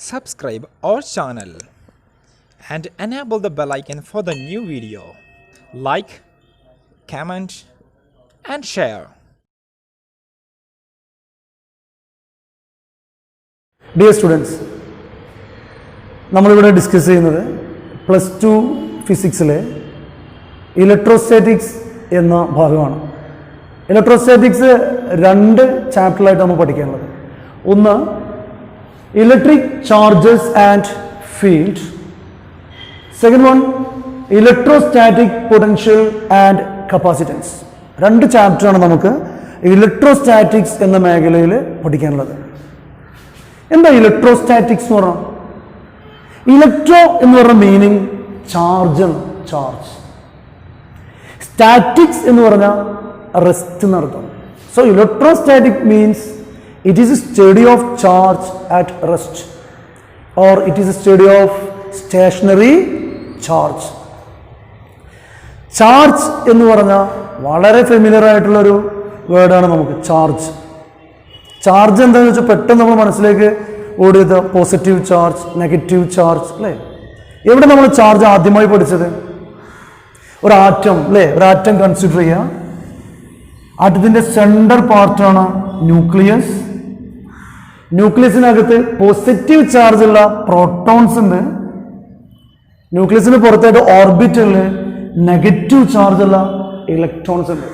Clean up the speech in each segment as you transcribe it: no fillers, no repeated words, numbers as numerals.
subscribe our channel and enable the bell icon for the new video. Like, comment and share. Dear students, നമ്മളിവിടെ discuss ചെയ്യുന്നത് +2 ഫിസിക്സിലെ electrostatics എന്ന ഭാഗമാണ്. Electrostatics 2 ചാപ്റ്ററിലായിട്ട് നമ്മൾ പഠിക്കാനുള്ളത്. ഒന്ന് electric charges and field, second one electrostatic potential and capacitance. 2 ചാപ്റ്ററാണ് നമുക്ക് electrostatics എന്ന മേഖലയിൽ പഠിക്കാനുള്ളത്. എന്താ ഇലക്ട്രോസ്റ്റാറ്റിക്സ് എന്ന് പറഞ്ഞാൽ? ഇലക്ട്രോ എന്ന് പറഞ്ഞ മീനിങ് ചാർജ് ആണ്, ചാർജ്. സ്റ്റാറ്റിക്സ് എന്ന് പറഞ്ഞാൽ റെസ്റ്റ് എന്നർത്ഥം. So electrostatic means it is a study of charge at rest or it is a study of stationary charge. Charge എന്ന് പറഞ്ഞാൽ വളരെ ഫെമിലിയർ ആയിട്ടുള്ളൊരു വേർഡാണ് നമുക്ക് ചാർജ്. ചാർജ് എന്താണെന്ന് വെച്ചാൽ പെട്ടെന്ന് നമ്മൾ മനസ്സിലേക്ക് ഓടിയത് പോസിറ്റീവ് ചാർജ്, നെഗറ്റീവ് ചാർജ് അല്ലേ. എവിടെ നമ്മൾ ചാർജ് ആദ്യമായി പഠിച്ചത്? ഒരു ആറ്റം അല്ലേ. ഒരു ആറ്റം കൺസിഡർ ചെയ്യുക. ആറ്റത്തിൻ്റെ സെൻട്രൽ പാർട്ടാണ് ന്യൂക്ലിയസ്. ന്യൂക്ലിയസിനകത്ത് പോസിറ്റീവ് ചാർജ് ഉള്ള പ്രോട്ടോൺസ് ഉണ്ട്. ന്യൂക്ലിയസിന് പുറത്തായിട്ട് ഓർബിറ്റലിൽ നെഗറ്റീവ് ചാർജ് ഉള്ള ഇലക്ട്രോൺസ് ഉണ്ട്.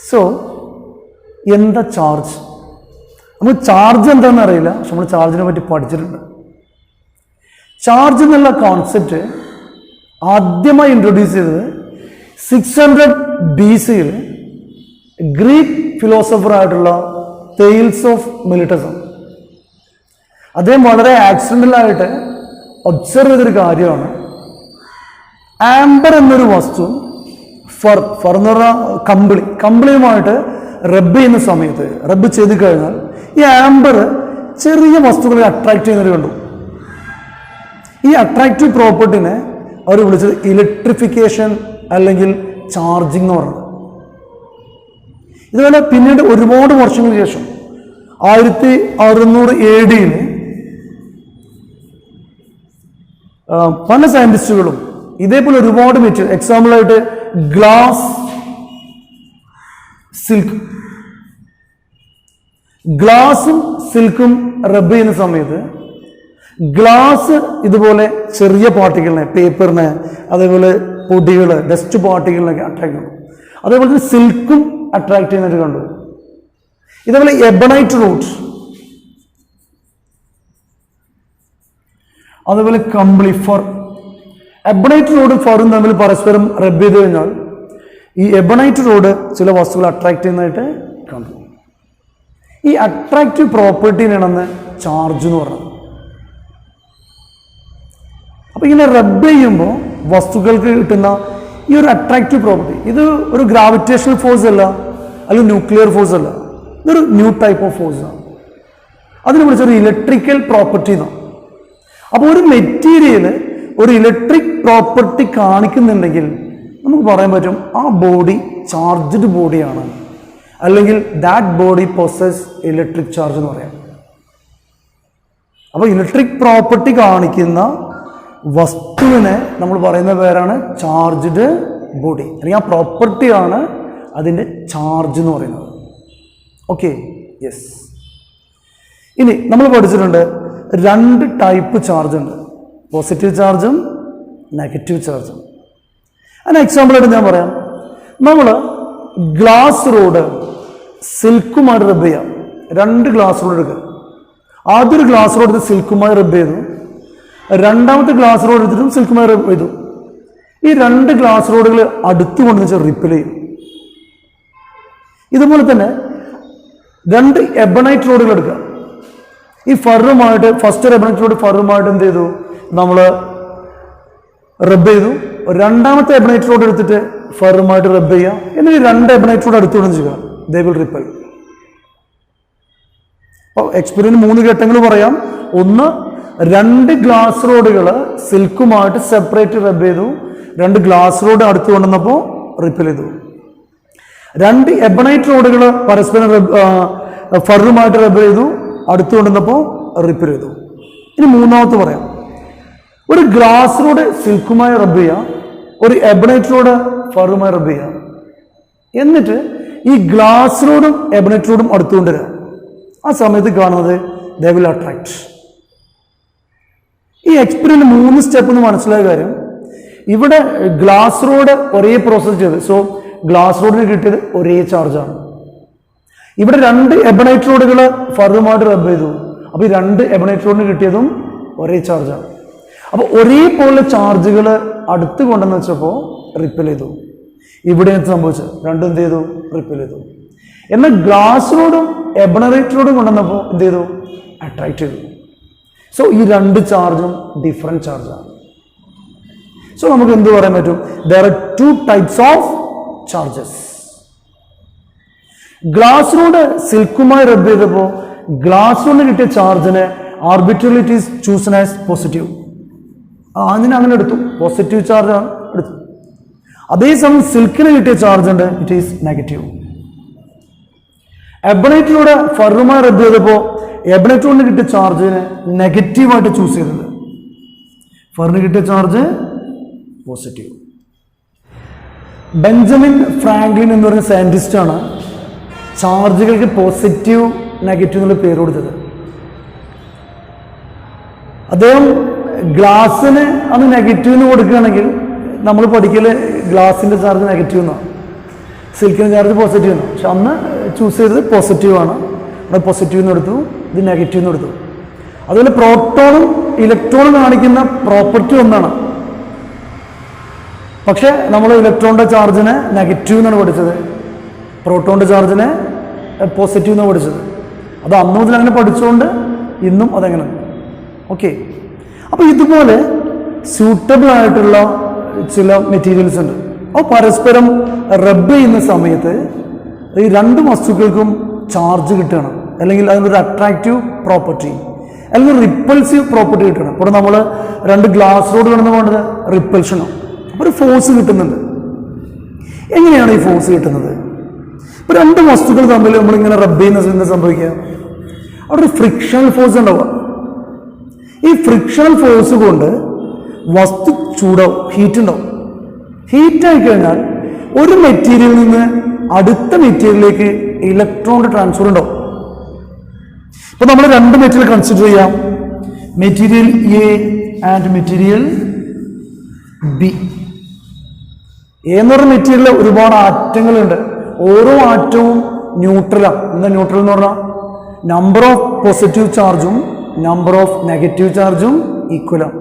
സോ എന്താ ചാർജ്? നമ്മൾ ചാർജ് എന്താണെന്ന് അറിയില്ല, പക്ഷെ നമ്മൾ ചാർജിനെ പറ്റി പഠിച്ചിട്ടുണ്ട്. ചാർജ് എന്നുള്ള കോൺസെപ്റ്റ് ആദ്യമായി ഇൻട്രൊഡ്യൂസ് ചെയ്തത് 600 BC ഗ്രീക്ക് ഫിലോസഫർ ആയിട്ടുള്ള തെയിൽസ് ഓഫ് മിലിറ്റസം. അദ്ദേഹം വളരെ ആക്സിഡൻ്റലായിട്ട് ഒബ്സർവ് ചെയ്തൊരു കാര്യമാണ്. ആംബർ എന്നൊരു വസ്തു ഫർ എന്ന് പറഞ്ഞാൽ കമ്പിളിയുമായിട്ട് റബ്ബ് ചെയ്യുന്ന സമയത്ത്, റബ്ബ് ചെയ്ത് കഴിഞ്ഞാൽ ഈ ആംബർ ചെറിയ വസ്തുക്കളെ അട്രാക്ട് ചെയ്യുന്നത് കണ്ടു. ഈ അട്രാക്റ്റീവ് പ്രോപ്പർട്ടിനെ അവർ വിളിച്ചത് ഇലക്ട്രിഫിക്കേഷൻ അല്ലെങ്കിൽ ചാർജിങ് എന്ന് പറയുന്നത്. ഇതുപോലെ പിന്നീട് ഒരുപാട് വർഷങ്ങൾക്ക് ശേഷം 1600 AD പല സയന്റിസ്റ്റുകളും ഇതേപോലെ ഒരുപാട് മെറ്റീരിയൽ, എക്സാമ്പിളായിട്ട് ഗ്ലാസ്, സിൽക്ക്, ഗ്ലാസും സിൽക്കും റബ്ബ് ചെയ്യുന്ന സമയത്ത് ഗ്ലാസ് ഇതുപോലെ ചെറിയ പാർട്ടിക്കിളിനെ, പേപ്പറിനെ, അതേപോലെ പൊടികൾ, ഡസ്റ്റ് പാർട്ടിക്കിളിനൊക്കെ അട്രാക്ട് ചെയ്യും. അതേപോലെ തന്നെ സിൽക്കും അട്രാക്ട് ചെയ്യുന്നതായിട്ട് കണ്ടു. ഇതേപോലെ എബണൈറ്റ് റൂട്ട്, അതേപോലെ കമ്പിളി, ഫർ. എബണൈറ്റ് റോഡും ഫറും തമ്മിൽ പരസ്പരം റബ്ബ് ചെയ്ത് കഴിഞ്ഞാൽ ഈ എബണൈറ്റ് റോഡ് ചില വസ്തുക്കൾ അട്രാക്ട് ചെയ്യുന്നതായിട്ട് കണ്ടു. ഈ അട്രാക്റ്റീവ് പ്രോപ്പർട്ടിനാണെന്ന് ചാർജ് എന്ന് പറയുന്നത്. അപ്പോൾ ഇങ്ങനെ റബ്ബ് ചെയ്യുമ്പോൾ വസ്തുക്കൾക്ക് കിട്ടുന്ന ഈ ഒരു അട്രാക്റ്റീവ് പ്രോപ്പർട്ടി, ഇത് ഒരു ഗ്രാവിറ്റേഷണൽ ഫോഴ്സ് അല്ല, അല്ലെങ്കിൽ ന്യൂക്ലിയർ ഫോഴ്സ് അല്ല, ഇതൊരു ന്യൂ ടൈപ്പ് ഓഫ് ഫോഴ്സാണ്. അതിനെ വിളിച്ചൊരു ഇലക്ട്രിക്കൽ പ്രോപ്പർട്ടി എന്നാണ്. അപ്പോൾ ഒരു മെറ്റീരിയൽ ഒരു ഇലക്ട്രിക് പ്രോപ്പർട്ടി കാണിക്കുന്നുണ്ടെങ്കിൽ നമുക്ക് പറയാൻ പറ്റും ആ ബോഡി ചാർജ്ഡ് ബോഡിയാണ്, അല്ലെങ്കിൽ that body possess electric charge എന്ന് പറയാം. അപ്പോൾ ഇലക്ട്രിക് പ്രോപ്പർട്ടി കാണിക്കുന്ന വസ്തുവിനെ നമ്മൾ പറയുന്ന പേരാണ് ചാർജ്ഡ് ബോഡി, അല്ലെങ്കിൽ ആ പ്രോപ്പർട്ടിയാണ് അതിൻ്റെ ചാർജ് എന്ന് പറയുന്നത്. Okay, yes. ഇനി നമ്മൾ പഠിച്ചിട്ടുണ്ട് 2 ടൈപ്പ് ചാർജ് ഉണ്ട്, പോസിറ്റീവ് ചാർജും നെഗറ്റീവ് ചാർജും. അതിന് എക്സാമ്പിളായിട്ട് ഞാൻ പറയാം. നമ്മൾ ഗ്ലാസ് റോഡ് സിൽക്കുമായിട്ട് റബ്ബ് ചെയ്യാം. 2 ഗ്ലാസ് റോഡ് എടുക്കുക. ആദ്യം ഒരു ഗ്ലാസ് റോഡ് എടുത്ത് സിൽക്കുമായി റബ്ബ് ചെയ്തു, രണ്ടാമത്തെ ഗ്ലാസ് റോഡ് എടുത്തിട്ടും സിൽക്കുമായി റബ്ബ് ചെയ്തു. ഈ 2 ഗ്ലാസ് റോഡുകൾ അടുത്ത് കൊണ്ടുവന്ന് റിപ്പിൽ ചെയ്യും. ഇതുപോലെ തന്നെ 2 എബണൈറ്റ് റോഡുകൾ എടുക്കുക. ഈ ഫറുമായിട്ട്, ഫസ്റ്റ് ഒരു എബണൈറ്റ് റോഡ് ഫറുമായിട്ട് എന്ത് ചെയ്തു, നമ്മൾ റബ്ബ് ചെയ്തു. രണ്ടാമത്തെ എബണൈറ്റ് റോഡ് എടുത്തിട്ട് ഫറുമായിട്ട് റബ്ബ് ചെയ്യുക. എന്നിട്ട് 2 എബണൈറ്റ് റോഡ് അടുത്തുകൊണ്ടെന്ന് ചെയ്യുക, ദേ വിൽ റിപ്പൽ. അപ്പോൾ എക്സ്പെരിമെന്റ് 3 ഘട്ടങ്ങൾ പറയാം. ഒന്ന്, 2 ഗ്ലാസ് റോഡുകൾ സിൽക്കുമായിട്ട് സെപ്പറേറ്റ് റബ്ബ് ചെയ്തു, 2 ഗ്ലാസ് റോഡ് അടുത്ത് കൊണ്ടുവന്നപ്പോൾ റിപ്പൽ ചെയ്തു. 2 എബണൈറ്റ് റോഡുകൾ പരസ്പരം ഫറുമായിട്ട് റബ്ബ് ചെയ്തു, അടുത്ത് കൊണ്ടുവന്നപ്പോൾ റിപ്പൽ ചെയ്തു. ഇനി മൂന്നാമത്തെ പറയാം. ഒരു ഗ്ലാസിലൂടെ സിൽക്കുമായി റബ്ബ് ചെയ്യുക, ഒരു എബണൈറ്റിലൂടെ ഫറുമായി റബ്ബ് ചെയ്യുക. എന്നിട്ട് ഈ ഗ്ലാസിനോടും എബണൈറ്റിനോടും അടുത്തുകൊണ്ടുവരിക. ആ സമയത്ത് കാണുന്നത് ദേ വിൽ അട്രാക്ട്. ഈ എക്സ്പെരിമെന്റ് 3 സ്റ്റെപ്പ് എന്ന് മനസ്സിലായ കാര്യം, ഇവിടെ ഗ്ലാസ് റോഡ് ഒരേ പ്രോസസ് ചെയ്ത്, സോ ഗ്ലാസ് റോഡിന് കിട്ടിയത് ഒരേ ചാർജാണ്. ഇവിടെ 2 എബണൈറ്റ് റോഡുകൾ ഫറുമായിട്ട് റബ്ബ് ചെയ്തു, അപ്പോൾ ഈ 2 എബണൈറ്റ് റോഡിന് കിട്ടിയതും ഒരേ ചാർജാണ്. അപ്പോൾ ഒരേപോലെ ചാർജുകൾ അടുത്ത് കൊണ്ടെന്ന് വെച്ചപ്പോൾ റിപ്പൽ ചെയ്തു. ഇവിടെ എന്ത് സംഭവിച്ചത്? രണ്ടും എന്ത് ചെയ്തു? റിപ്പൽ ചെയ്തു. എന്നാൽ ഗ്ലാസ് റോഡും എബണറേറ്റ് റോഡും കൊണ്ടുവന്നപ്പോൾ എന്ത് ചെയ്തു? അട്രാക്ട് ചെയ്തു. സോ ഈ 2 ചാർജും ഡിഫറെൻറ്റ് ചാർജാണ്. സോ നമുക്ക് എന്ത് പറയാൻ പറ്റും? There are 2 types of charges. Glass rod സിൽക്കുമായി റബ്ബ് ചെയ്തപ്പോൾ ഗ്ലാസ് റോഡിന് കിട്ടിയ ചാർജിനെ arbitrary it is chosen as positive. അതിനെ അങ്ങനെ എടുത്തു, പോസിറ്റീവ് ചാർജാണ് എടുത്തു. അതേസമയം സിൽക്കിന് കിട്ടിയ ചാർജ് ഉണ്ട്, ഇറ്റ് ഈസ് നെഗറ്റീവ്. എബണൈറ്റിലൂടെ ഫറുമായി റബ്ബ് ചെയ്തപ്പോൾ എബണൈറ്റിലൂടെ കിട്ടിയ ചാർജിനെ നെഗറ്റീവായിട്ട് ചൂസ് ചെയ്തത്, ഫറിന് കിട്ടിയ ചാർജ് പോസിറ്റീവ്. ബെഞ്ചമിൻ ഫ്രാങ്ക്ലിൻ എന്ന് പറയുന്ന സയന്റിസ്റ്റാണ് ചാർജുകൾക്ക് പോസിറ്റീവ് നെഗറ്റീവ് എന്നുള്ള പേര് കൊടുത്തത്. അദ്ദേഹം ഗ്ലാസ്സിന് അന്ന് നെഗറ്റീവ് എന്ന് കൊടുക്കുകയാണെങ്കിൽ നമ്മൾ പഠിക്കൽ ഗ്ലാസിൻ്റെ ചാർജ് നെഗറ്റീവ് എന്നാണ്, സിൽക്കിൻ്റെ ചാർജ് പോസിറ്റീവ് എന്നാണ്. പക്ഷെ അന്ന് ചൂസ് ചെയ്തത് പോസിറ്റീവാണ്. അത് പോസിറ്റീവ് എന്ന് എടുത്തു, ഇത് നെഗറ്റീവ് എന്ന് എടുത്തു. അതുപോലെ പ്രോട്ടോണും ഇലക്ട്രോണും കാണിക്കുന്ന പ്രോപ്പർട്ടി ഒന്നാണ്. പക്ഷെ നമ്മൾ ഇലക്ട്രോണിൻ്റെ ചാർജിനെ നെഗറ്റീവ് എന്നാണ് പഠിച്ചത്, പ്രോട്ടോണിൻ്റെ ചാർജിനെ പോസിറ്റീവ് എന്നാണ് പഠിച്ചത്. അത് അന്ന് മുതൽ അങ്ങനെ പഠിച്ചുകൊണ്ട് ഇന്നും അതെങ്ങനെ. ഓക്കെ, അപ്പോൾ ഇതുപോലെ സ്യൂട്ടബിൾ ആയിട്ടുള്ള ചില മെറ്റീരിയൽസ് ഉണ്ട്. അപ്പോൾ പരസ്പരം റബ്ബ് ചെയ്യുന്ന സമയത്ത് ഈ 2 വസ്തുക്കൾക്കും ചാർജ് കിട്ടുകയാണ്, അല്ലെങ്കിൽ അതിനൊരു അട്രാക്റ്റീവ് പ്രോപ്പർട്ടി അല്ലെങ്കിൽ റിപ്പൾസീവ് പ്രോപ്പർട്ടി കിട്ടണം. ഇപ്പോൾ നമ്മൾ 2 ഗ്ലാസ് റോഡ് കടന്നു പോകേണ്ടത് റിപ്പൽഷനോ, അപ്പോൾ ഒരു ഫോഴ്സ് കിട്ടുന്നുണ്ട്. എങ്ങനെയാണ് ഈ ഫോഴ്സ് കിട്ടുന്നത്? ഇപ്പോൾ 2 വസ്തുക്കൾ തമ്മിൽ നമ്മളിങ്ങനെ റബ്ബ് ചെയ്യുന്ന സമയത്ത് സംഭവിക്കുക, അവിടെ ഒരു ഫ്രിക്ഷണൽ ഫോഴ്സ് ഉണ്ടാവുക. ഈ ഫ്രിക്ഷണൽ ഫോഴ്സ് കൊണ്ട് വസ്തു ചൂടാവും, ഹീറ്റ് ഉണ്ടാവും. ഹീറ്റായി കഴിഞ്ഞാൽ ഒരു മെറ്റീരിയലിൽ നിന്ന് അടുത്ത മെറ്റീരിയലിലേക്ക് ഇലക്ട്രോണിന്റെ ട്രാൻസ്ഫർ ഉണ്ടാവും. ഇപ്പൊ നമ്മൾ 2 മെറ്റീരിയൽ കൺസിഡർ ചെയ്യാം, material A and material B. A എന്ന് പറഞ്ഞ മെറ്റീരിയലിൽ ഒരുപാട് ആറ്റങ്ങളുണ്ട്. ഓരോ ആറ്റവും ന്യൂട്രലാണ്. എന്താ ന്യൂട്രൽ എന്ന് പറഞ്ഞാൽ നമ്പർ ഓഫ് പോസിറ്റീവ് ചാർജും നമ്പർ ഓഫ് നെഗറ്റീവ് ചാർജും ഈക്വലാണ്.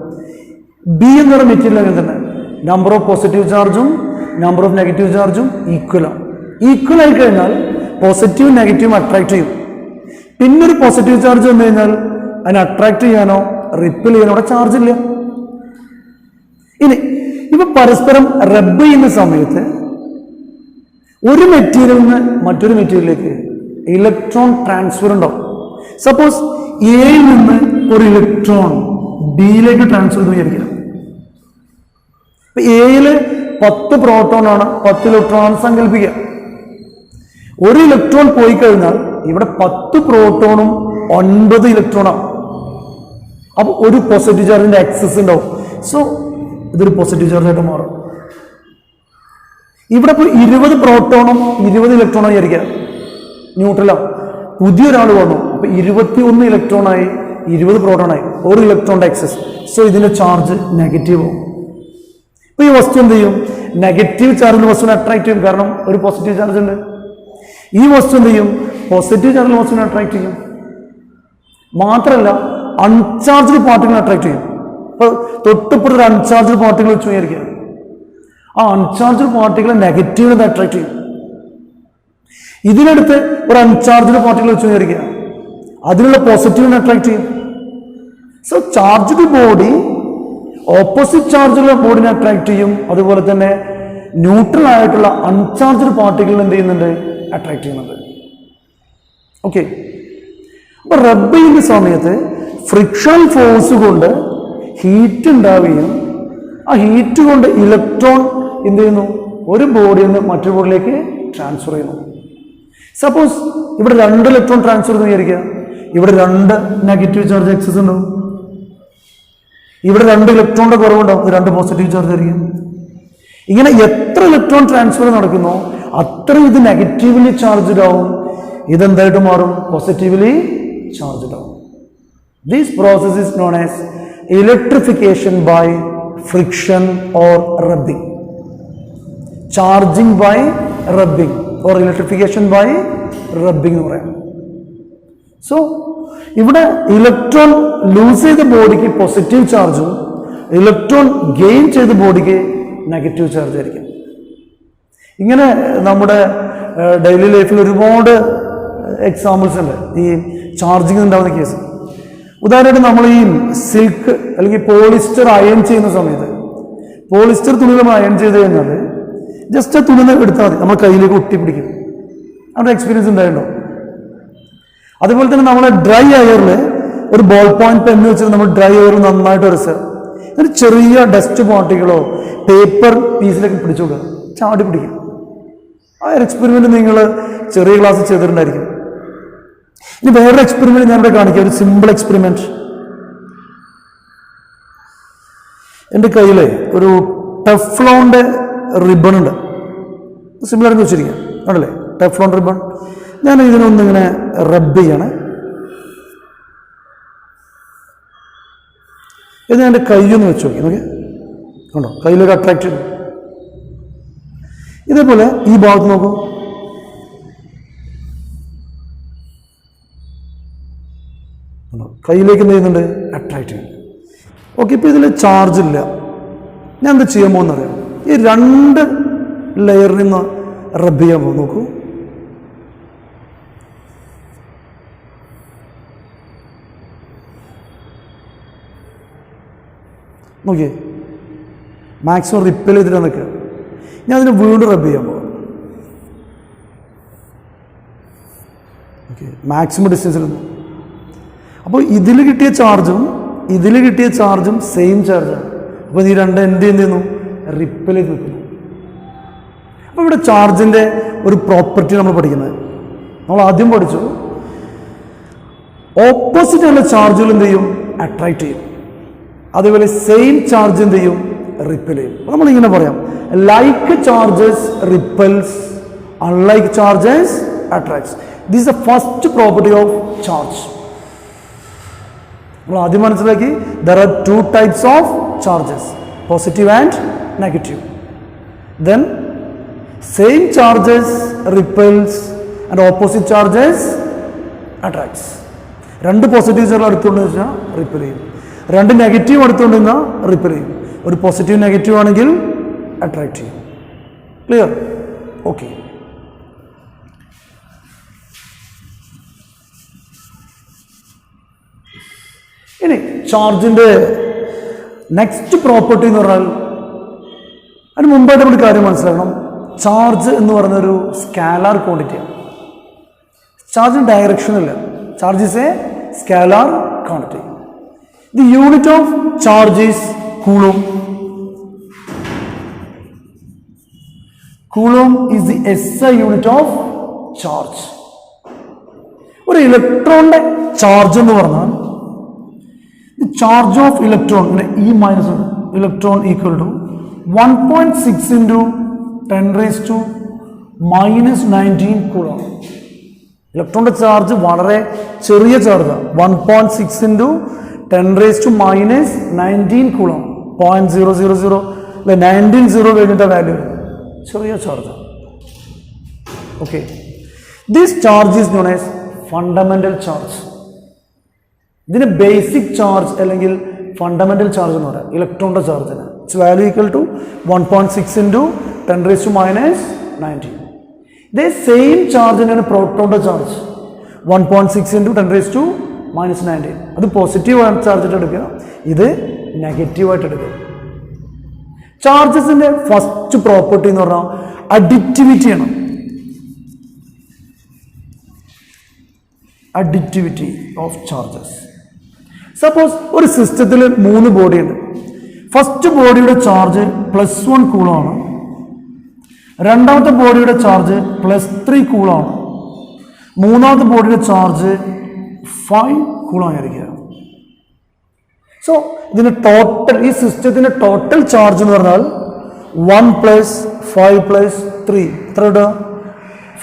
ബി എന്ന് പറയുന്ന മെറ്റീരിയൽ അങ്ങനെ തന്നെ, നമ്പർ ഓഫ് പോസിറ്റീവ് ചാർജും നമ്പർ ഓഫ് നെഗറ്റീവ് ചാർജും ഈക്വലാണ്. ഈക്വൽ ആയി കഴിഞ്ഞാൽ പോസിറ്റീവ് നെഗറ്റീവ് അട്രാക്ട് ചെയ്യും. പിന്നൊരു പോസിറ്റീവ് ചാർജ് വന്നു കഴിഞ്ഞാൽ അതിനെ അട്രാക്ട് ചെയ്യാനോ റിപ്പൽ ചെയ്യാനോ അവിടെ ചാർജ് ഇല്ല. ഇനി ഇപ്പൊ പരസ്പരം റബ്ബ് ചെയ്യുന്ന സമയത്ത് ഒരു മെറ്റീരിയലിൽ നിന്ന് മറ്റൊരു മെറ്റീരിയലിലേക്ക് ഇലക്ട്രോൺ ട്രാൻസ്ഫർ ഉണ്ടാവും. സപ്പോസ് എയിൽ നിന്ന് ഒരു ഇലക്ട്രോൺ ബിയിലേക്ക് ട്രാൻസ്ഫർ ചെയ്ത് വിചാരിക്കണം. ഇപ്പൊ എയിൽ 10 പ്രോട്ടോൺ ആണ്, 10 ഇലക്ട്രോൺ ആണ് സങ്കല്പിക്കുക. ഒരു ഇലക്ട്രോൺ പോയി കഴിഞ്ഞാൽ ഇവിടെ 10 പ്രോട്ടോണും 9 ഇലക്ട്രോണാണ്. അപ്പൊ ഒരു പോസിറ്റീവ് ചാർജിന്റെ എക്സസ് ഉണ്ടാവും. സോ ഇതൊരു പോസിറ്റീവ് ചാർജ് ആയിട്ട് മാറും. ഇവിടെ ഇപ്പോൾ 20 പ്രോട്ടോണും 20 ഇലക്ട്രോണും വിചാരിക്കുക, ന്യൂട്രലാണ്. പുതിയൊരാൾ വന്നു, അപ്പൊ 21 ഇലക്ട്രോണായി, 20 പ്രോട്ടോണായി, ഒരു ഇലക്ട്രോണിന്റെ എക്സസ്. സോ ഇതിന്റെ ചാർജ് നെഗറ്റീവ് ആവും. ഇപ്പൊ ഈ വസ്തു എന്ത് ചെയ്യും? നെഗറ്റീവ് ചാർജിൽ വസ്തുവിനെ അട്രാക്ട് ചെയ്യും, കാരണം ഒരു പോസിറ്റീവ് ചാർജ് ഉണ്ട്. ഈ വസ്തു എന്ത് ചെയ്യും? പോസിറ്റീവ് ചാർജിൽ വസ്തുവിനെ അട്രാക്ട് ചെയ്യും. മാത്രമല്ല അൺചാർജ്ഡ് പാർട്ടിക്കിൾ അട്രാക്ട് ചെയ്യും. ഇപ്പൊ തൊട്ടിപ്പുറത്ത് ഒരു അൺചാർജ്ഡ് പാർട്ടിക്കിൾ വെച്ച് വിചാരിക്കുക, ആ അൺചാർജ്ഡ് പാർട്ടിക്കിൾ നെഗറ്റീവിനെ അട്രാക്ട് ചെയ്യും. ഇതിനടുത്ത് ഒരു അൺചാർജ്ഡ് പാർട്ടിക്കിൾ വെച്ച് വിചാരിക്കുക, അതിനുള്ള പോസിറ്റീവിനെ അട്രാക്ട് ചെയ്യും. സോ ചാർജ്ഡ് ബോഡി ഓപ്പോസിറ്റ് ചാർജുള്ള ബോഡിനെ അട്രാക്ട് ചെയ്യും. അതുപോലെ തന്നെ ന്യൂട്രൽ ആയിട്ടുള്ള അൺചാർജ്ഡ് പാർട്ടിക്കിൾ എന്ത് ചെയ്യുന്നുണ്ട്? അട്രാക്ട് ചെയ്യുന്നുണ്ട്. ഓക്കെ, അപ്പൊ റബ്ബ് ചെയ്യുന്ന സമയത്ത് ഫ്രിക്ഷൻ ഫോഴ്സ് കൊണ്ട് ഹീറ്റ് ഉണ്ടാവുകയും ആ ഹീറ്റ് കൊണ്ട് ഇലക്ട്രോൺ എന്ത് ചെയ്യുന്നു? ഒരു ബോഡിയിൽ നിന്ന് മറ്റൊരു ബോഡിയിലേക്ക് ട്രാൻസ്ഫർ ചെയ്യുന്നു. സപ്പോസ് ഇവിടെ 2 ഇലക്ട്രോൺ ട്രാൻസ്ഫർ എന്ന് വിചാരിക്കുക, ഇവിടെ 2 നെഗറ്റീവ് ചാർജ് എക്സസ് ഉണ്ടാവും. ഇവിടെ 2 ഇലക്ട്രോണിന്റെ കുറവുണ്ടാവും, 2 പോസിറ്റീവ് ചാർജ് ആയിരിക്കും. ഇങ്ങനെ എത്ര ഇലക്ട്രോൺ ട്രാൻസ്ഫർ നടക്കുന്നോ അത്രയും ഇത് നെഗറ്റീവ്ലി ചാർജ്ഡ് ആവും, ഇതെന്തായിട്ട് മാറും? പോസിറ്റീവ്ലി ചാർജ്ഡ് ആവും. This process is known as electrification by friction or rubbing. Charging by rubbing or electrification by rubbing എന്ന് പറയാം. സോ ഇവിടെ ഇലക്ട്രോൺ ലൂസ് ചെയ്ത ബോഡിക്ക് പോസിറ്റീവ് ചാർജും ഇലക്ട്രോൺ ഗെയിൻ ചെയ്ത ബോഡിക്ക് നെഗറ്റീവ് ചാർജ് ആയിരിക്കും. ഇങ്ങനെ നമ്മുടെ ഡെയിലി ലൈഫിൽ ഒരുപാട് എക്സാമ്പിൾസ് ഉണ്ട് ഈ ചാർജിങ് ഉണ്ടാകുന്ന കേസ്. ഉദാഹരണമായിട്ട് നമ്മൾ ഈ സിൽക്ക് അല്ലെങ്കിൽ പോളിസ്റ്റർ അയൺ ചെയ്യുന്ന സമയത്ത്, പോളിസ്റ്റർ തുണി നമ്മൾ അയൺ ചെയ്ത് കഴിഞ്ഞാൽ ജസ്റ്റ് ആ തുണി എടുത്താൽ മതി, നമ്മൾ കയ്യിലേക്ക് ഒട്ടിപ്പിടിക്കും. അവിടെ എക്സ്പീരിയൻസ് ഉണ്ടായിട്ടുണ്ടോ? അതുപോലെ തന്നെ നമ്മളെ ഡ്രൈ എയറിൽ ഒരു ബോൾ പോയിന്റ് പെന്ന് വെച്ചിട്ട് നമ്മൾ ഡ്രൈ എയർ നന്നായിട്ട് ഉരച്ച് ഒരു ചെറിയ ഡസ്റ്റ് പാർട്ടികളോ പേപ്പർ പീസിലൊക്കെ പിടിച്ചു കൊടുക്കുക, ചാടി പിടിക്കും. ആ ഒരു എക്സ്പെരിമെന്റ് നിങ്ങൾ ചെറിയ ക്ലാസ്സിൽ ചെയ്തിട്ടുണ്ടായിരിക്കും. ഇനി വേറൊരു എക്സ്പെരിമെന്റ് ഞാൻ ഇവിടെ കാണിക്കാം, ഒരു സിമ്പിൾ എക്സ്പെരിമെന്റ്. എൻ്റെ കയ്യിൽ ഒരു ടെഫ്ലോണിന്റെ റിബൺ ഉണ്ട്, സിമ്പിളായിട്ട് വെച്ചിരിക്കുക ആണല്ലേ, ടെഫ്ലോൺ റിബൺ. ഞാൻ ഇതിനൊന്നിങ്ങനെ റബ്ബ് ചെയ്യണേ. ഇത് ഞാൻ എൻ്റെ കൈയൊന്ന് വെച്ച് നോക്കി, നോക്കി കണ്ടോ, കയ്യിലൊരു അട്രാക്റ്റ് ചെയ്തു. ഇതേപോലെ ഈ ഭാഗത്ത് നോക്കൂ, കയ്യിലേക്ക് എന്ത് ചെയ്യുന്നുണ്ട്? അട്രാക്റ്റ് ചെയ്യുന്നു. ഓക്കെ, ഇപ്പം ഇതിൽ ചാർജ് ഇല്ല. ഞാൻ എന്താ ചെയ്യാൻ പോകുന്നറിയാം, ഈ 2 ലെയറിൽ നിന്ന് റബ്ബ് ചെയ്യാൻ പോകും. നോക്കൂ, നോക്കിയേ, മാക്സിമം റിപ്പൽ ചെയ്തിട്ട് നിൽക്കുക. ഞാൻ അതിന് വീണ്ടും റബ്ബ് ചെയ്യാൻ പോകും. ഓക്കെ, മാക്സിമം ഡിസ്റ്റൻസിൽ നിന്ന്. അപ്പോൾ ഇതിൽ കിട്ടിയ ചാർജും സെയിം ചാർജാണ്. അപ്പോൾ ഈ 2 എന്ത് ചെയ്യുന്നു? റിപ്പൽ ചെയ്ത് നിൽക്കുന്നു. അപ്പോൾ ഇവിടെ ചാർജിൻ്റെ ഒരു പ്രോപ്പർട്ടി നമ്മൾ പഠിക്കുന്നത്, നമ്മൾ ആദ്യം പഠിച്ചു, ഓപ്പോസിറ്റ് ഉള്ള ചാർജുകൾ എന്ത് ചെയ്യും? അട്രാക്റ്റ് ചെയ്യും. അതേപോലെ സെയിം ചാർജ് എന്ത് ചെയ്യും? റിപ്പൽ ചെയ്യും. നമ്മളിങ്ങനെ പറയാം, like charges repels, unlike charges attracts. This the first property of charge. നമ്മൾ ആദ്യം മനസ്സിലാക്കി, there are 2 types of charges, positive and negative. Then same charges repels and opposite charges attracts. 2 positive charge അടുത്തുകൊണ്ടെന്ന് വെച്ചാൽ repel ചെയ്യും, 2 negative അടുത്തുകൊണ്ടെന്നാൽ repel ചെയ്യും. ഒരു positive negative ആണെങ്കിൽ അട്രാക്ട് ചെയ്യും. ക്ലിയർ? ഓക്കെ. ഇനി ചാർജിൻ്റെ നെക്സ്റ്റ് പ്രോപ്പർട്ടി എന്ന് പറഞ്ഞാൽ, അതിന് മുമ്പായിട്ട് നമ്മൾ കാര്യം മനസ്സിലാക്കണം, ചാർജ് എന്ന് പറയുന്നൊരു സ്കാലാർ ക്വാണ്ടിറ്റിയാണ്. ചാർജിന് ഡയറക്ഷൻ ഇല്ല. Charge is a scalar quantity. The unit of charge is coulomb. Coulomb is the SI unit of charge. ഒരു ഇലക്ട്രോണിന്റെ ചാർജ് എന്ന് പറഞ്ഞാൽ charge of electron E minus electron equal to 1.6 into 10⁻⁻⁻19 കൂളോം. ഇലക്ട്രോണിന്റെ ചാർജ് വളരെ ചെറിയ ചാർജാണ്, 1.6 into 10⁻⁻19 കൂളോം. 0.000 അല്ലെ 19 കഴിഞ്ഞിട്ട് വാല്യൂ, ചെറിയ ചാർജാണ്. Okay, this charge is known as fundamental charge. ഇതിന് ബേസിക് ചാർജ് അല്ലെങ്കിൽ ഫണ്ടമെന്റൽ ചാർജ് എന്ന് പറയാം. ഇലക്ട്രോണിന്റെ ചാർജിന് its value equal to 1.6 into 10⁻⁻19. ഇതേ സെയിം ചാർജിനാണ് പ്രോട്ടോണിന്റെ ചാർജ്, 1.6 into 10⁻⁻19. അത് പോസിറ്റീവ് ചാർജായിട്ട് എടുക്കുക, ഇത് നെഗറ്റീവായിട്ട് എടുക്കുക. ചാർജസിന്റെ ഫസ്റ്റ് പ്രോപ്പർട്ടി എന്ന് പറഞ്ഞാൽ അഡിറ്റിവിറ്റിയാണ്. Additivity of charges. സപ്പോസ് ഒരു സിസ്റ്റത്തിൽ 3 ബോഡി ഉണ്ട്. ഫസ്റ്റ് ബോഡിയുടെ ചാർജ് +1 കൂളാണ്, രണ്ടാമത്തെ ബോഡിയുടെ ചാർജ് +3 കൂളാണ്, മൂന്നാമത്തെ ബോഡിയുടെ ചാർജ് 5 കൂളായിരിക്കുക. സോ ഇതിന് ടോട്ടൽ, ഈ സിസ്റ്റത്തിന്റെ ടോട്ടൽ ചാർജ് എന്ന് പറഞ്ഞാൽ 1 പ്ലസ് 5 പ്ലസ് 3 എത്ര ഇടുക?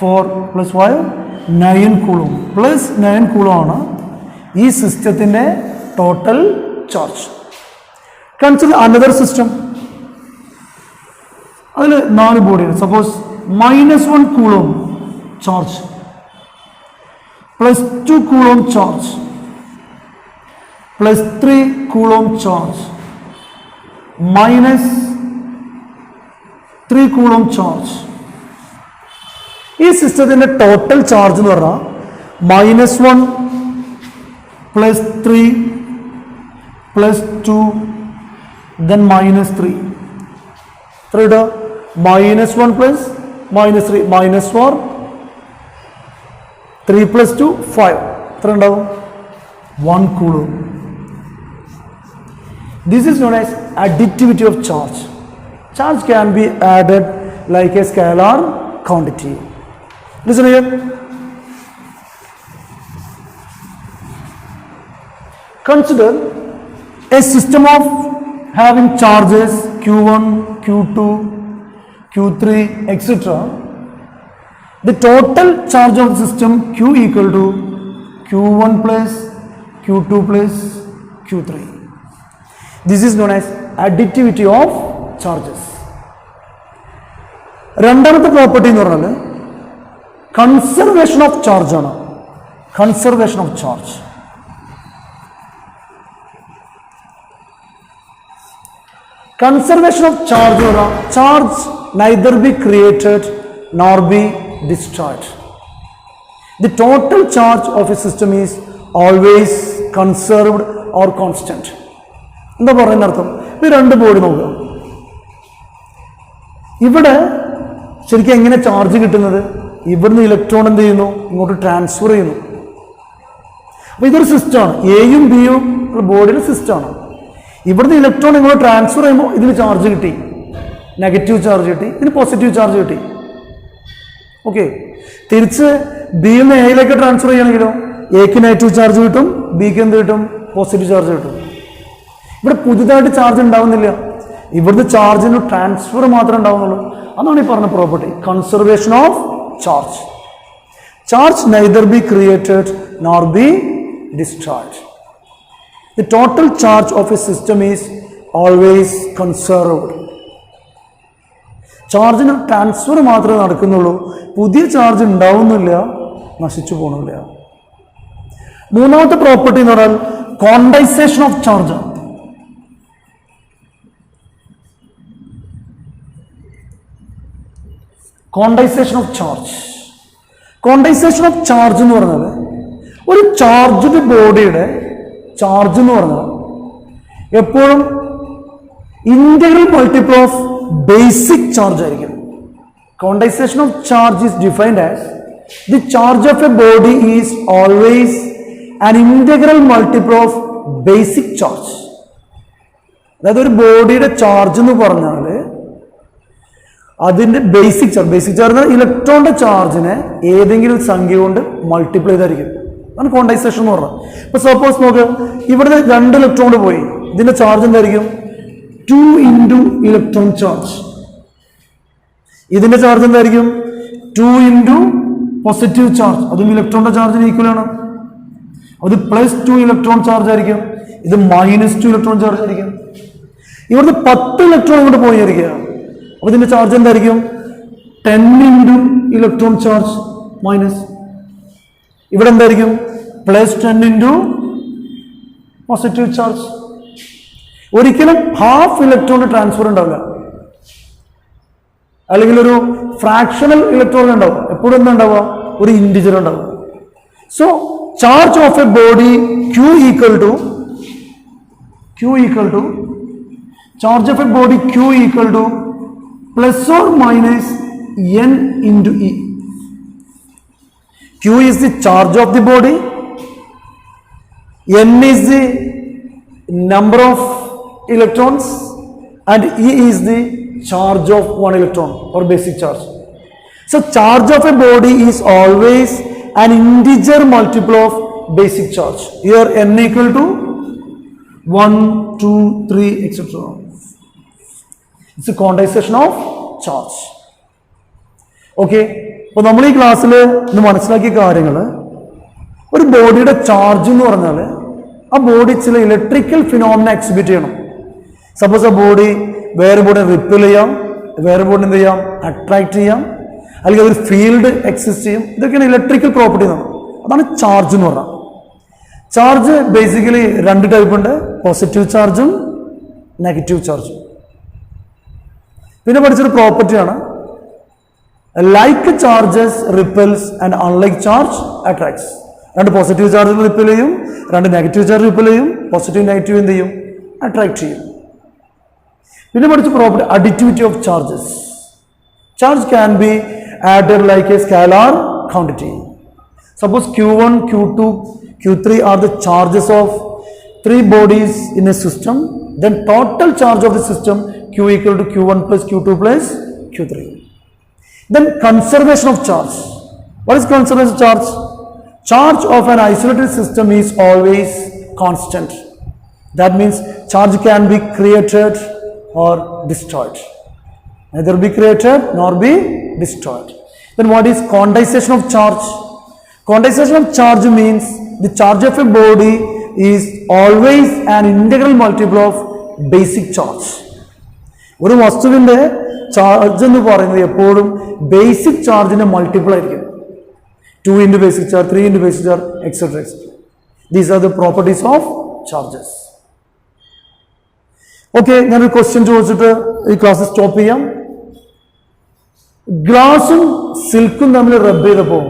4 പ്ലസ് 5 9 കൂളോം പ്ലസ് 9 കൂളോം ആണ് ഈ സിസ്റ്റത്തിന്റെ total charge. Consider another system. അതിൽ 4 ബോഡിയാണ്. Suppose -1 coulomb charge plus 2 coulomb charge plus 3 coulomb charge minus 3 coulomb charge. ഈ സിസ്റ്റത്തിന്റെ ടോട്ടൽ ചാർജ് എന്ന് പറഞ്ഞാൽ -1 പ്ലസ് 3 പ്ലസ് 2 then -3 എത്ര ഇടുക? -1 പ്ലസ് -3 -4 3 പ്ലസ് 2 5 എത്ര ഉണ്ടാവും? 1 coulomb. This is known as additivity of charge. Charge can be added like a scalar quantity. Listen here. Consider a system of having charges Q1, Q2, Q3, etc. The total charge of the system Q equal to Q1 plus Q2 plus Q3. This is known as additivity of charges. രണ്ടാമത്തെ property എന്ന് പറഞ്ഞാൽ conservation of charge ആണ്. Conservation of charge. Conservation of charge എന്ന് പറഞ്ഞാൽ charge neither be created nor be destroyed. The total charge of a system is always conserved or constant. എന്താ പറയുന്ന അർത്ഥം? ഇത് 2 ബോഡി നോക്കുക. ഇവിടെ ശരിക്കും എങ്ങനെ ചാർജ് കിട്ടുന്നത്? ഇവിടുന്ന് ഇലക്ട്രോൺ എന്ത് ചെയ്യുന്നു? ഇങ്ങോട്ട് ട്രാൻസ്ഫർ ചെയ്യുന്നു. അപ്പൊ ഇതൊരു സിസ്റ്റമാണ്. എയും ബിയും ബോഡിയുടെ സിസ്റ്റമാണ്. ഇവിടുന്ന് ഇലക്ട്രോൺ ഇങ്ങോട്ട് ട്രാൻസ്ഫർ ചെയ്യുമ്പോൾ ഇതിന് ചാർജ് കിട്ടി, നെഗറ്റീവ് ചാർജ് കിട്ടി, ഇതിന് പോസിറ്റീവ് ചാർജ് കിട്ടി. ഓക്കെ. തിരിച്ച് ബിയിൽ നിന്ന് എയിലേക്ക് ട്രാൻസ്ഫർ ചെയ്യണമെങ്കിലോ എക്ക് നെഗറ്റീവ് ചാർജ് കിട്ടും, ബിക്ക് എന്ത് കിട്ടും? പോസിറ്റീവ് ചാർജ് കിട്ടും. ഇവിടെ പുതുതായിട്ട് ചാർജ് ഉണ്ടാവുന്നില്ല, ഇവിടുന്ന് ചാർജിന് ട്രാൻസ്ഫർ മാത്രമേ ഉണ്ടാവുന്നുള്ളൂ. അതാണ് ഈ പറഞ്ഞ property conservation of charge. Charge neither be created nor be destroyed. The total charge of a system is always conserved. ചാർജിന് ട്രാൻസ്ഫർ മാത്രമേ നടക്കുന്നുള്ളൂ, പുതിയ ചാർജ് ഉണ്ടാവുന്നില്ല, നശിച്ചു പോകുന്നില്ല. മൂന്നാമത്തെ പ്രോപ്പർട്ടി എന്ന് പറഞ്ഞാൽ quantization of charge. Quantization of charge. Quantization of charge എന്ന് പറഞ്ഞാൽ ഒരു ചാർജ്ഡ് ബോഡിയുടെ ചാർജ് എന്ന് പറഞ്ഞാൽ എപ്പോഴും integral multiple of basic charge ആയിരിക്കും. Quantization of charge is defined as the charge of a body is always an integral multiple of basic charge. അതായത് ഒരു ബോഡിയുടെ ചാർജ് എന്ന് പറഞ്ഞാൽ അതിന്റെ ബേസിക് ചാർജ് ഇലക്ട്രോണിന്റെ ചാർജിനെ ഏതെങ്കിലും സംഖ്യ കൊണ്ട് മൾട്ടിപ്ലൈ ചെയ്തായിരിക്കും. അതാണ് ക്വാണ്ടൈസേഷൻ എന്ന് പറഞ്ഞത്. ഇപ്പൊ സപ്പോസ് നോക്ക്, ഇവിടെ 2 ഇലക്ട്രോൺ പോയി, ഇതിന്റെ ചാർജ് എന്തായിരിക്കും? 2 ഇൻറ്റു ഇലക്ട്രോൺ ചാർജ്. ഇതിന്റെ ചാർജ് എന്തായിരിക്കും? 2 ഇൻറ്റു പോസിറ്റീവ് ചാർജ്, അതും ഇലക്ട്രോണിന്റെ ചാർജിന് ഈക്വൽ ആണ്. അത് +2 ഇലക്ട്രോൺ ചാർജ് ആയിരിക്കും, ഇത് -2 ഇലക്ട്രോൺ ചാർജ് ആയിരിക്കും. ഇവിടുന്ന് 10 ഇലക്ട്രോൺ ഇങ്ങോട്ട് പോയിരിക്കുക, അപ്പൊ ഇതിന്റെ ചാർജ് എന്തായിരിക്കും? 10 ഇൻറ്റു ഇലക്ട്രോൺ ചാർജ് മൈനസ്, ഇവിടെ എന്തായിരിക്കും? +10 ഇൻറ്റു പോസിറ്റീവ് ചാർജ്. ഒരിക്കലും ഹാഫ് ഇലക്ട്രോൺ ട്രാൻസ്ഫർ ഉണ്ടാവില്ല, അല്ലെങ്കിൽ ഒരു ഫ്രാക്ഷണൽ ഇലക്ട്രോൺ ഉണ്ടാവും. എപ്പോഴും എന്താ ഉണ്ടാവുക? ഒരു ഇൻഡിജർ ഉണ്ടാവും. So charge of a body Q equal to charge of a body Q equal to ± n into E. Q is the charge of the body, n is the number of electrons, and E is the charge of one electron or basic charge. So charge of a body is always an integer multiple of basic charge. Here n equal to 1, 2, 3, etc. It's a condensation of charge. Okay, അപ്പോൾ നമ്മൾ ഈ ക്ലാസ്സിൽ ഇന്ന് മനസ്സിലാക്കിയ കാര്യങ്ങൾ, ഒരു ബോഡിയുടെ charge എന്ന് പറഞ്ഞാൽ ആ ബോഡി ചില ഇലക്ട്രിക്കൽ ഫിനോമിന എക്സിബിറ്റ് ചെയ്യണം. സപ്പോസ് ആ ബോഡി വേറെ ബോഡി റിപ്പിൽ ചെയ്യാം, വേറെ ബോഡി എന്ത് ചെയ്യാം, അട്രാക്ട് ചെയ്യാം, അല്ലെങ്കിൽ ഒരു ഫീൽഡ് എക്സിസ്റ്റ് ചെയ്യും. ഇതൊക്കെയാണ് ഇലക്ട്രിക്കൽ പ്രോപ്പർട്ടി എന്ന് പറയുന്നത്. അതാണ് ചാർജ് എന്ന് പറഞ്ഞാൽ. ചാർജ് ബേസിക്കലി രണ്ട് ടൈപ്പ് ഉണ്ട്, പോസിറ്റീവ് ചാർജും നെഗറ്റീവ് ചാർജും. പിന്നെ പഠിച്ചൊരു പ്രോപ്പർട്ടിയാണ് like charges repels and unlike charge attracts. രണ്ട് പോസിറ്റീവ് ചാർജ് റിപ്പൽ ചെയ്യും, രണ്ട് നെഗറ്റീവ് ചാർജ് റിപ്പൽ ചെയ്യും, പോസിറ്റീവ് നെഗറ്റീവ് എന്ത് ചെയ്യും, അട്രാക്ട് ചെയ്യും. പിന്നെ പഠിച്ച property additivity of charges. Charge can be added like a scalar quantity. Suppose Q1, Q2, Q3 are the charges of three bodies in a system, then total charge of the system Q equal to Q1 plus Q2 plus Q3. Then conservation of charge. What is conservation of charge? Charge of an isolated system is always constant. That means charge can be created or destroyed. Neither be created nor be destroyed. Then what is condensation of charge? Condensation of charge means the charge of a body is always an integral multiple of basic charge. ഒരു വസ്തുവിന്റെ charge എന്ന് പറയുന്നത് എപ്പോഴും basic ചാർജിന്റെ multiple ആയിരിക്കും. 2 into basic charge, 3 into basic charge, etc. These are the properties of charges. Okay, ഞാനൊരു question ചോദിച്ചിട്ട് ഈ ക്ലാസ് സ്റ്റോപ്പ് ചെയ്യാം. ഗ്ലാസും സിൽക്കും തമ്മിൽ റബ്ബ് ചെയ്തപ്പോൾ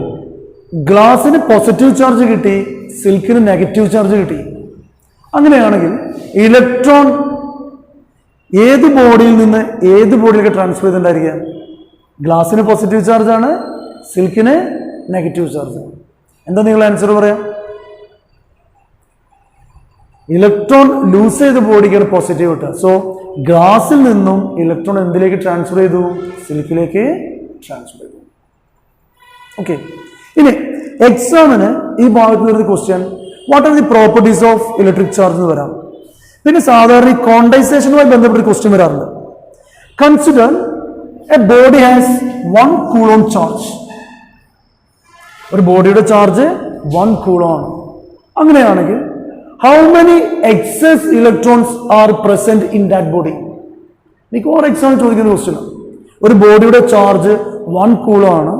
ഗ്ലാസിന് പോസിറ്റീവ് ചാർജ് കിട്ടി, സിൽക്കിന് നെഗറ്റീവ് ചാർജ് കിട്ടി. അങ്ങനെയാണെങ്കിൽ ഇലക്ട്രോൺ ഏത് ബോഡിയിൽ നിന്ന് ഏത് ബോഡിയിലേക്ക് ട്രാൻസ്ഫർ ചെയ്തിട്ടുണ്ടായിരിക്കുക? ഗ്ലാസിന് പോസിറ്റീവ് ചാർജാണ്, സിൽക്കിന് നെഗറ്റീവ് ചാർജ്. എന്താ നിങ്ങൾ ആൻസർ പറയാം? ഇലക്ട്രോൺ ലൂസ് ചെയ്ത ബോഡിക്കാണ് പോസിറ്റീവ് കിട്ടുക. സോ ഗ്ലാസിൽ നിന്നും ഇലക്ട്രോൺ എന്തിലേക്ക് ട്രാൻസ്ഫർ ചെയ്തു? സിൽക്കിലേക്ക് ട്രാൻസ്ഫർ ചെയ്തു. ഓക്കെ, ഇനി എക്സാമിന് ഈ ഭാഗത്ത് വരുന്ന question what are the properties of electric charge എന്ന് വരാം. പിന്നെ സാധാരണ ഈ കോണ്ടൻസേഷനുമായി ബന്ധപ്പെട്ട ക്വസ്റ്റ്യൻ വരാറുണ്ട്. Consider A body has 1 coulomb charge. ഒരു ബോഡിയുടെ ചാർജ് 1 കൂളോം ആണ്. അങ്ങനെയാണെങ്കിൽ how many excess electrons are present in that body? മിക്കവാറും എക്സാം ചോദിക്കുന്ന ക്വസ്റ്റ്യൻ. ഒരു ബോഡിയുടെ ചാർജ് 1 കൂളോം ആണ്.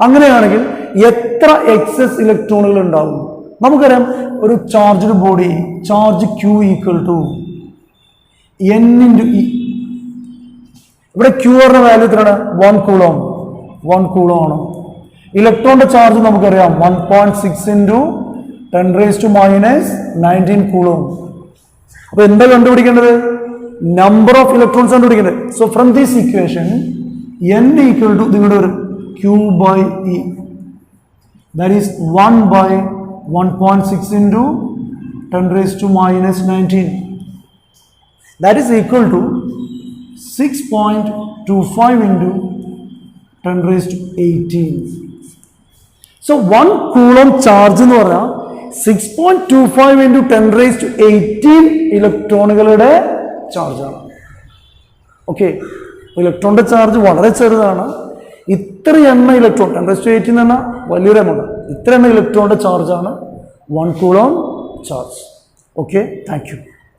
അങ്ങനെയാണെങ്കിൽ എത്ര എക്സസ് ഇലക്ട്രോണുകൾ ഉണ്ടാവും? നമുക്കറിയാം ഒരു charged body charge Q equal to N into E. ഇവിടെ Q പറഞ്ഞ വാല്യൂ എത്രയാണ്? 1 കൂളോം. 1 കൂളോം ആണ്. ഇലക്ട്രോണിന്റെ ചാർജ് നമുക്കറിയാം 1.6 into 10 raised to minus 19 coulomb. അപ്പൊ എന്താ കണ്ടുപിടിക്കേണ്ടത്? നമ്പർ ഓഫ് ഇലക്ട്രോൺസ് കണ്ടുപിടിക്കേണ്ടത്. So from this equation N equal to നിങ്ങളുടെ ഒരു Q by E, that is 1 by 1.6 into 10 raised to minus 19. That is equal to 6.25 into 10 raised to 18. So 1 coulomb charge എന്ന് പറഞ്ഞാൽ 6.25 into 10 raised to 18 ഇലക്ട്രോണുകളുടെ ചാർജാണ്. Okay, ഇലക്ട്രോണിന്റെ charge വളരെ ചെറുതാണ്. ഇത്ര എണ്ണ ഇലക്ട്രോൺ 10 raised to 18 എന്ന് പറഞ്ഞാൽ വലിയൊരു എമൗണ്ട്. ഇത്ര എണ്ണ ഇലക്ട്രോണിന്റെ ചാർജാണ് 1 coulomb charge. Okay, thank you.